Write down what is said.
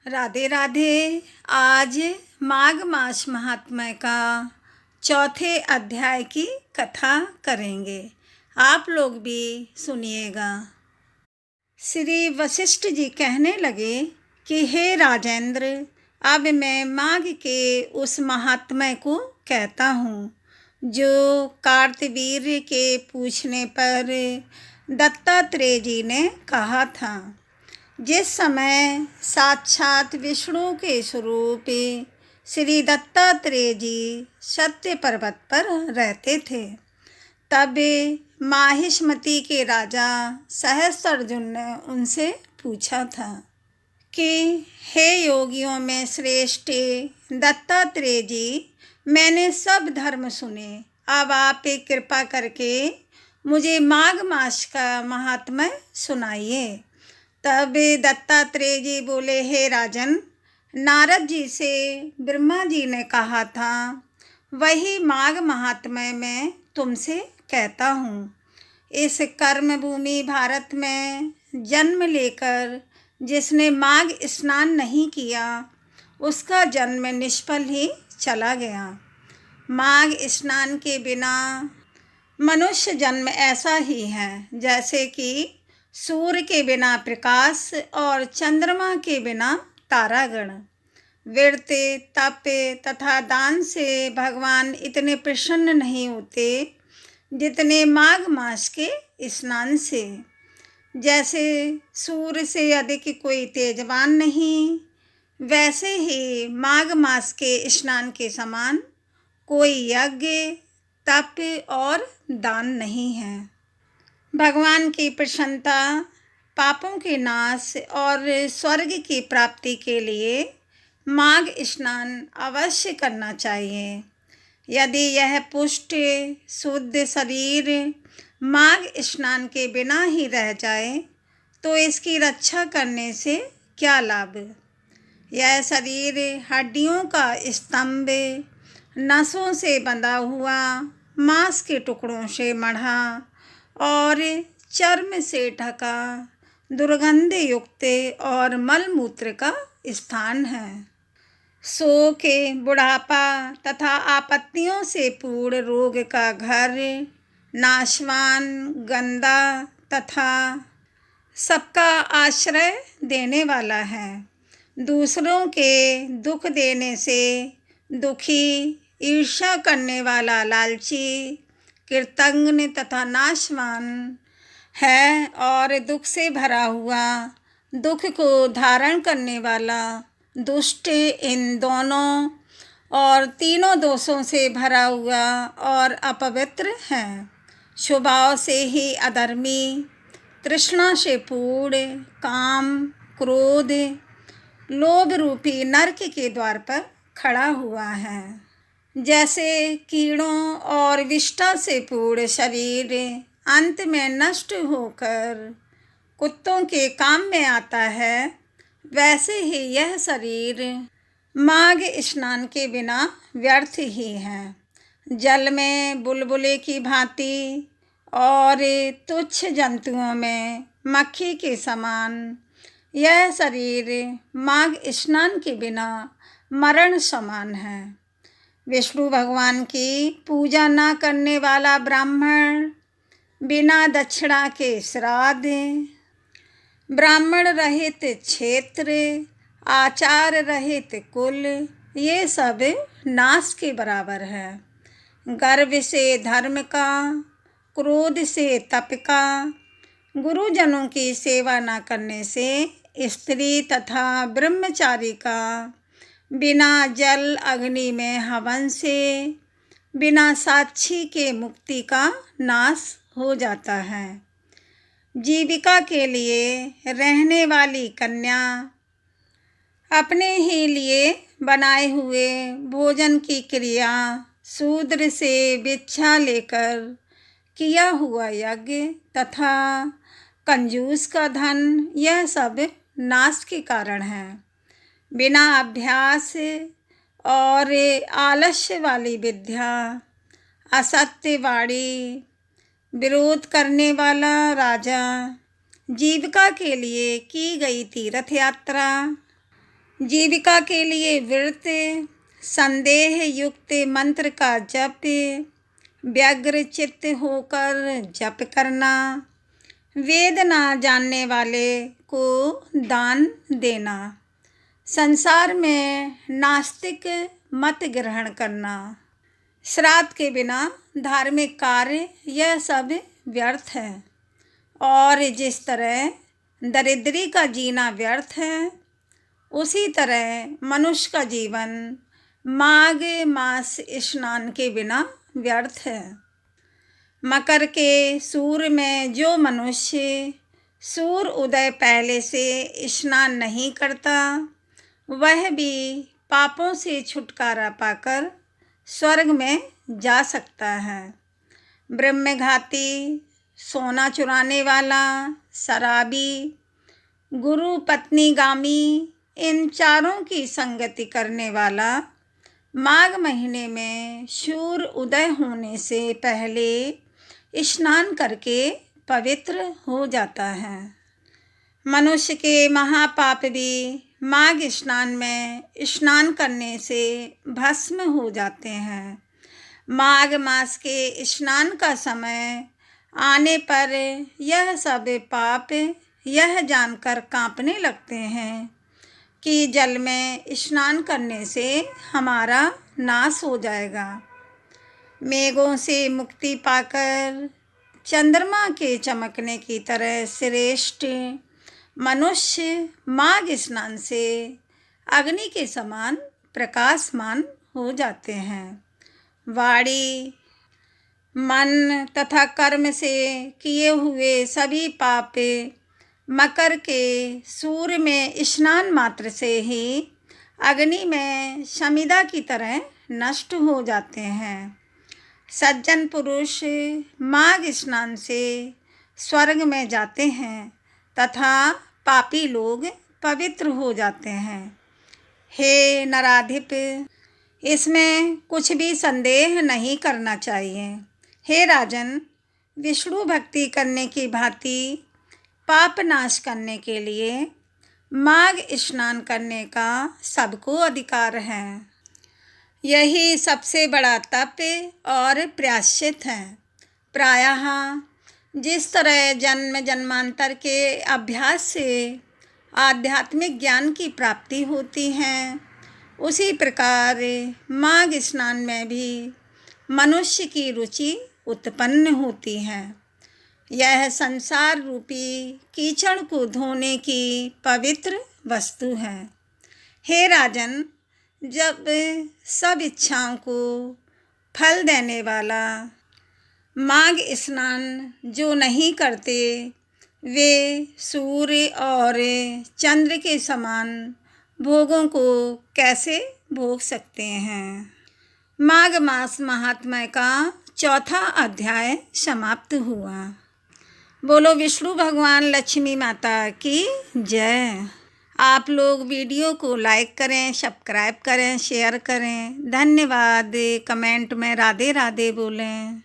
राधे राधे। आज माघ मास महात्म्य का चौथे अध्याय की कथा करेंगे। आप लोग भी सुनिएगा। श्री वशिष्ठ जी कहने लगे कि हे राजेंद्र, अब मैं माघ के उस महात्म्य को कहता हूँ जो कार्तवीर्य के पूछने पर दत्तात्रेय जी ने कहा था। जिस समय साक्षात विष्णु के स्वरूप श्री दत्तात्रेय जी सत्य पर्वत पर रहते थे, तब माहिष्मति के राजा सहस्त्रार्जुन ने उनसे पूछा था कि हे योगियों में श्रेष्ठ दत्तात्रेय जी, मैंने सब धर्म सुने, अब आप कृपा करके मुझे माघ मास का महात्म्य सुनाइए। तब दत्तात्रेय जी बोले, हे राजन, नारद जी से ब्रह्मा जी ने कहा था, वही माघ महात्म्य मैं तुमसे कहता हूँ। इस कर्म भूमि भारत में जन्म लेकर जिसने माघ स्नान नहीं किया, उसका जन्म निष्फल ही चला गया। माघ स्नान के बिना मनुष्य जन्म ऐसा ही है जैसे कि सूर्य के बिना प्रकाश और चंद्रमा के बिना तारागण। व्रत, तप तथा दान से भगवान इतने प्रसन्न नहीं होते जितने माघ मास के स्नान से। जैसे सूर्य से अधिक कोई तेजवान नहीं, वैसे ही माघ मास के स्नान के समान कोई यज्ञ, तप और दान नहीं है। भगवान की प्रसन्नता, पापों के नाश और स्वर्ग की प्राप्ति के लिए माघ स्नान अवश्य करना चाहिए। यदि यह पुष्ट शुद्ध शरीर माघ स्नान के बिना ही रह जाए तो इसकी रक्षा करने से क्या लाभ। यह शरीर हड्डियों का स्तंभ, नसों से बंधा हुआ, मांस के टुकड़ों से मढ़ा और चर्म से ढका दुर्गंध युक्त और मलमूत्र का स्थान है। शोक, बुढ़ापा तथा आपत्तियों से पूर्ण रोग का घर, नाशवान, गंदा तथा सबका आश्रय देने वाला है। दूसरों के दुख देने से दुखी, ईर्ष्या करने वाला लालची, कृतघ्न तथा नाशवान है और दुख से भरा हुआ, दुख को धारण करने वाला दुष्ट, इन दोनों और तीनों दोषों से भरा हुआ और अपवित्र है। स्वभाव से ही अधर्मी, तृष्णा से पूर्ण, काम, क्रोध, लोभ रूपी नरक के द्वार पर खड़ा हुआ है। जैसे कीड़ों और विष्ठा से पूर्ण शरीर अंत में नष्ट होकर कुत्तों के काम में आता है, वैसे ही यह शरीर माघ स्नान के बिना व्यर्थ ही है। जल में बुलबुले की भांति और तुच्छ जंतुओं में मक्खी के समान यह शरीर माघ स्नान के बिना मरण समान है। विष्णु भगवान की पूजा न करने वाला ब्राह्मण, बिना दक्षिणा के श्राद्ध, ब्राह्मण रहित क्षेत्र, आचार रहित कुल, ये सब नाश के बराबर है। गर्व से धर्म का, क्रोध से तप का, गुरुजनों की सेवा न करने से स्त्री तथा ब्रह्मचारी का, बिना जल अग्नि में हवन से, बिना साक्षी के मुक्ति का नाश हो जाता है। जीविका के लिए रहने वाली कन्या अपने ही लिए बनाए हुए भोजन की क्रिया, शूद्र से भिक्षा लेकर किया हुआ यज्ञ तथा कंजूस का धन, यह सब नाश के कारण है। बिना अभ्यास और आलस्य वाली विद्या, असत्य वाणी, विरोध करने वाला राजा, जीविका के लिए की गई तीर्थ यात्रा, जीविका के लिए व्रत, संदेह युक्त मंत्र का जप, व्यग्र चित्त होकर जप करना, वेद ना जानने वाले को दान देना, संसार में नास्तिक मत ग्रहण करना, श्राद्ध के बिना धार्मिक कार्य, यह सब व्यर्थ है। और जिस तरह दरिद्री का जीना व्यर्थ है, उसी तरह मनुष्य का जीवन माघ मास स्नान के बिना व्यर्थ है। मकर के सूर्य में जो मनुष्य सूर्य उदय पहले से स्नान नहीं करता, वह भी पापों से छुटकारा पाकर स्वर्ग में जा सकता है। ब्रह्मघाती, सोना चुराने वाला, शराबी, गुरु पत्नीगामी, इन चारों की संगति करने वाला माघ महीने में सूर्य उदय होने से पहले स्नान करके पवित्र हो जाता है। मनुष्य के महापाप भी माघ स्नान में स्नान करने से भस्म हो जाते हैं। माघ मास के स्नान का समय आने पर यह सब पाप यह जानकर कांपने लगते हैं कि जल में स्नान करने से हमारा नाश हो जाएगा। मेघों से मुक्ति पाकर चंद्रमा के चमकने की तरह श्रेष्ठ मनुष्य माघ स्नान से अग्नि के समान प्रकाशमान हो जाते हैं। वाणी, मन तथा कर्म से किए हुए सभी पाप मकर के सूर्य में स्नान मात्र से ही अग्नि में शमिदा की तरह नष्ट हो जाते हैं। सज्जन पुरुष माघ स्नान से स्वर्ग में जाते हैं तथा पापी लोग पवित्र हो जाते हैं। हे नराधिप, इसमें कुछ भी संदेह नहीं करना चाहिए। हे राजन, विष्णु भक्ति करने की भांति पाप नाश करने के लिए माघ स्नान करने का सबको अधिकार है। यही सबसे बड़ा तप और प्रायश्चित है। प्रायः जिस तरह जन्म जन्मांतर के अभ्यास से आध्यात्मिक ज्ञान की प्राप्ति होती है, उसी प्रकार माघ स्नान में भी मनुष्य की रुचि उत्पन्न होती है। यह संसार रूपी कीचड़ को धोने की पवित्र वस्तु है। हे राजन, जब सब इच्छाओं को फल देने वाला माघ स्नान जो नहीं करते, वे सूर्य और चंद्र के समान भोगों को कैसे भोग सकते हैं। माघ मास महात्म्य का चौथा अध्याय समाप्त हुआ। बोलो विष्णु भगवान लक्ष्मी माता की जय। आप लोग वीडियो को लाइक करें, सब्सक्राइब करें, शेयर करें। धन्यवाद। कमेंट में राधे राधे बोलें।